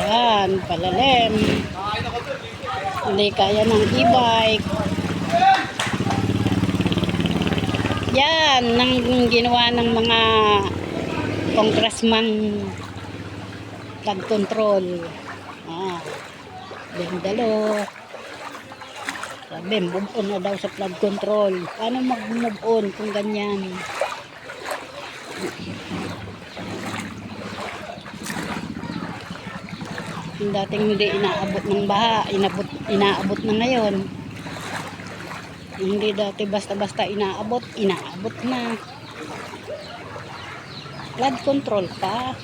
Yan, palalim. Hindi kaya ng e-bike. Yan, nang ginawa ng mga congressman flood control. Bendalo. Sabi, move on na daw sa flood control. Paano mag-move on kung ganyan? Yung dating hindi inaabot ng baha, inaabot na ngayon. Hindi dati basta-basta inaabot na. Flood control pa.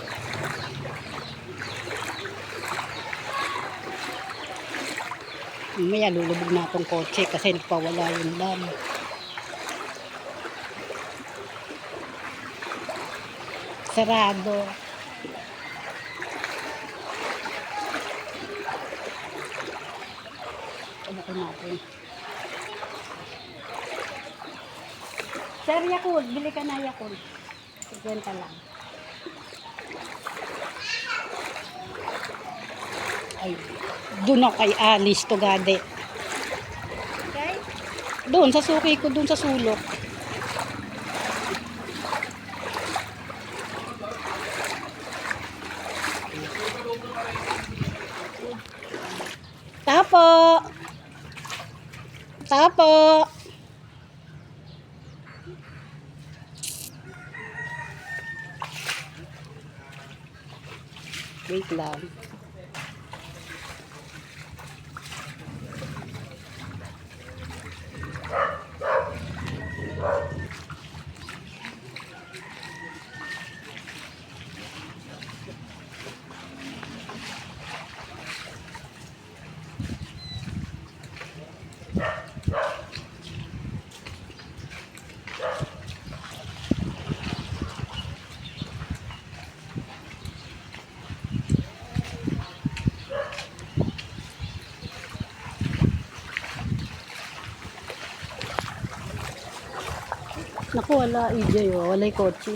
Mamaya lulubog na itong kotse kasi nagpawala yung dam. Sarado. Ano ko natin? Sir, Yakult. Bili ka na Yakult. 50 lang. Ay, doon ako kay Alice Tugade. Okay? Doon, sa suki ko, doon sa sulok. Tapo! Tapo! Wait lang. Naku, wala EJ, oh. Wala'y kotse.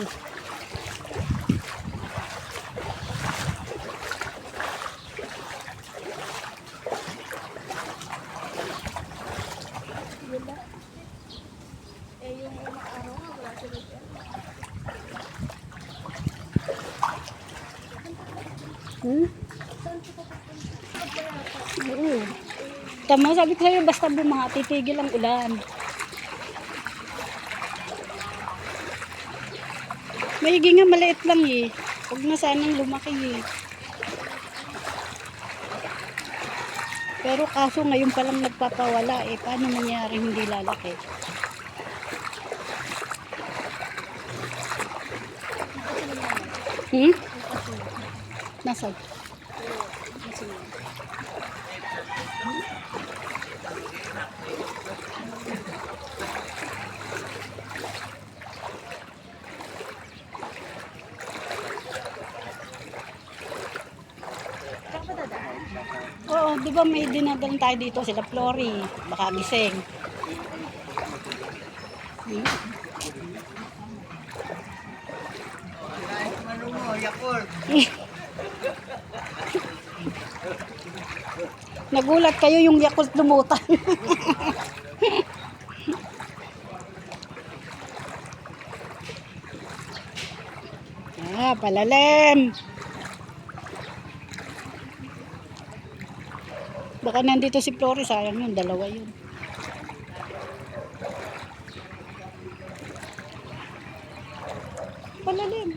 Oo. Tama, sabi ko sa'yo, basta bumaha, titigil ang ulan. Maigi nga, maliit lang eh. Huwag na sanang lumaki eh. Pero kaso ngayon palang nagpapawala eh. Paano mangyari hindi lalaki? Nasaan? Oo, di ba may dinadalan tayo dito sila Flory, baka gising. Nagulat kayo yung Yakult lumutan. Palalim. Baka nandito si Flory, sayang yun, dalawa yun. Palalim.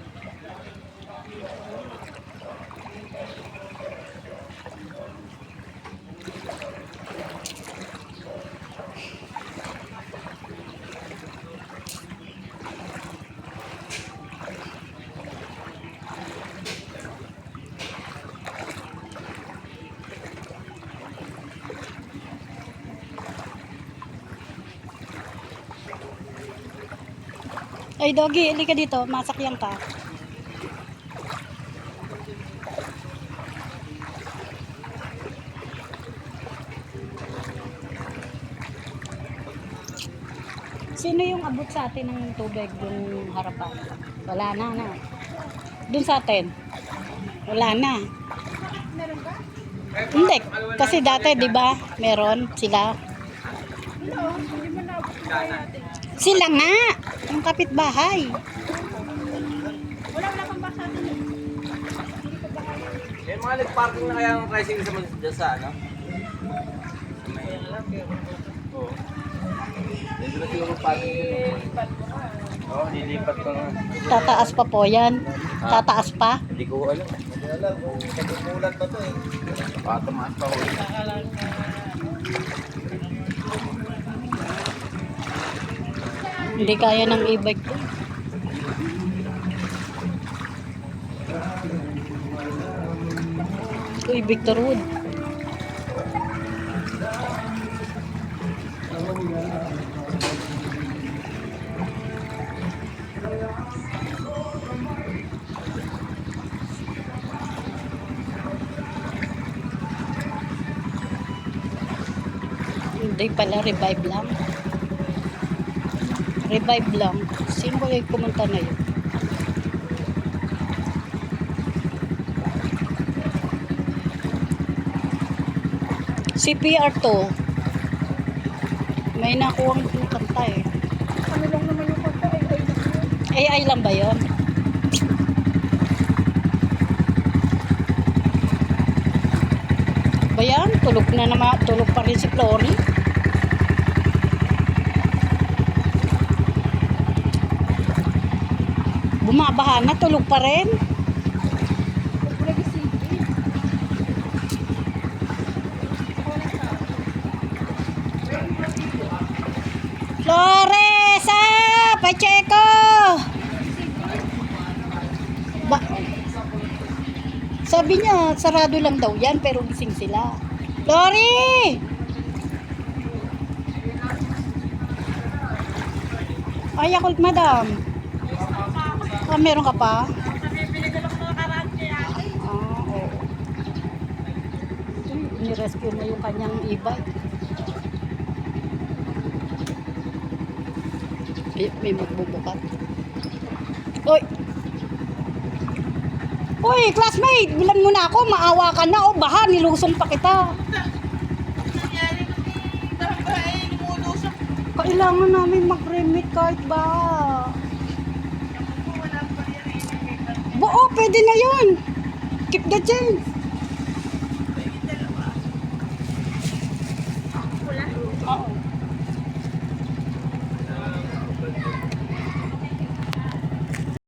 Ay, doggy, ili ka dito. Masakyan ka. Sino yung abot sa atin ng tubig yung harapan? Wala na. Dun sa atin. Wala na. Hindi. Kasi dati, di ba, meron sila. Sila nga. Yung kapitbahay. Wala kang basa doon. May mga nag-parking na kaya ng tricycle sa dyan sa ano? Oo. Dito na siguro parking yun. Oo, nilipat ko nga. Tataas pa po yan. Tataas pa. Hindi ko alam. Hindi alam kung pagkukulat pa to eh. Baka tumaas pa ulit. Hindi kaya ng e-bike ko. Uy, Victor Wood. Hindi pala, revive lang. Revive lang. Sino ba yung kumunta na yun? CPR to. May nakuwang kanta eh. Ano lang naman yung kanta ay AI lang ba yun? Ba yan? Tulog na naman. Tulog pa rin si Flory. Bumabaha na. Tulog pa rin. nag-isipin. Flores! Ah! Pacheco! Ba Sabi niya, sarado lang daw yan, pero gising sila. Lori! Ay, ako, madam. Ah, meron ka pa? Ah, oo. Uy, nirescue mo yung kanyang e-bike. May magbubukat. Uy! Uy, classmate! Bilan mo na ako. Maawa ka na. O, baha. Nilusong pa kita. Nangyari ko ni barangay, lumulusok. Kailangan namin mag-remit kahit ba. Wala pa rin. Oo, pwede na yun. Keep the change. Wala. Oo.